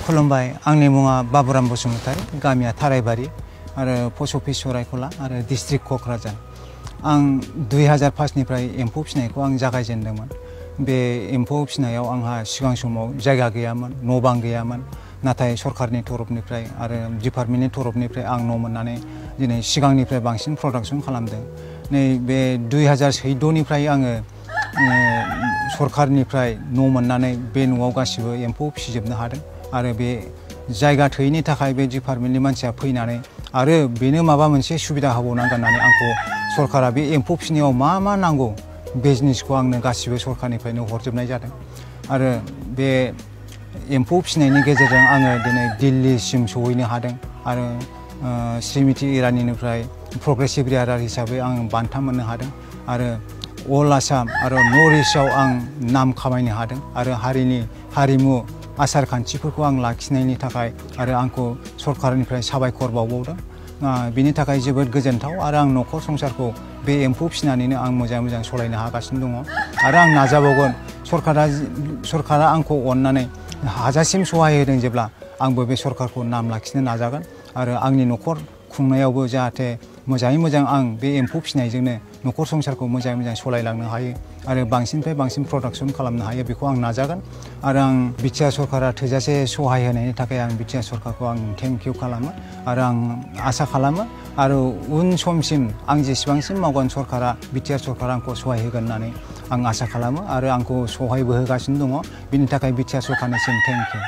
खुलुमबाय आंनि मुङा बाबुराम बसुमतारी गामिया थारायबारि आरो पस्ट अफिस सरायखला आरो डिस्ट्रिक्ट क'क्राझार आं 2005 निफ्राय एम्फौ फिसिनायखौ आं जागायजेनदोंमोन बे एम्फौ फिसिनायाव आंहा सिगां समाव जायगा गैयामोन न' बां गैयामोन नाथाय सरकारनि तरफनिफ्राय आरो डिपार्टमेन्टनि तरफनिफ्राय आं न' मोननानै दिनै सिगांनिफ्राय बांसिन प्रडाक्सन खालामदों नै बे 2014 निफ्राय आङो सरकारनिफ्राय न' मोननानै बे न'आव गासिबो एम्फौ फिसिजोबनो हादों आरो बे जायगा थोयैनि थाखाय बे डिपार्टमेन्टनि मानसिया फैनानै आरो बेनो माबा मोनसे सुबिदा होबावनांगोन होननानै आंखौ सरकारा बे एम्फौ फिसिनायाव मा नांगौ बे जिनिसखौ आंनो गासिबो सरकारनिफ्रायनो हरजोबनाय जादों आरो बे एम्फौ फिसिनायनि गेजेरजों आङो दिनै दिल्लीसिम सौहैनो हादों आरो श्रीमती इरानीनिफ्राय प्रग्रेसिभ रियारार हिसाबै आं बान्था मोननो हादों आरो अल आसाम आरो नर्थ इस्टआव आं नाम खामायनो हादों आरो हारिमु आसार खान्थिफोरखौ आं लाखिनायनि थाखाय आरो आंखौ सरकारनिफ्राय साबायखर बावबावदों बिनि थाखाय जोबोद गोजोनथाव आरो आं न'खर संसारखौ बे एम्फौ फिसिनानैनो आं मोजां सलायनो हागासिनो दङ आरो आं नाजाबावगोन सरकारा आंखौ अननानै हाजासिम सहाय होदों जेब्ला आंबो बे सरकारखौ नाम लाखिनो नाजागोन आरो आंनि न'खर खुंनायावबो जाहाथे मोजाङै मोजां आं बे एम्फौ फिसिनायजोंनो न'खर संसारखौ मोजाङै सलायलांनो हायो आरो बांसिननिफ्राय बांसिन प्रडाक्सन खालामनो हायो बेखौ आं नाजागोन आरो आं बिटिआर सरकारा थोजासे सहाय होनायनि थाखाय आं बिटिआर सरकारखौ आं थेंक इउ खालामो आरो आं आसा खालामो आरो उन समसिम आं जेसेबांसिम मावगोन सरकारा बिटिआर सरकारा आंखौ सहाय होगोन होननानै आं आसा खालामो आरो आंखौ सहायबो होगासिनो दङ बिनि थाखाय बिटिआर सरकारनिसिम थेंक इउ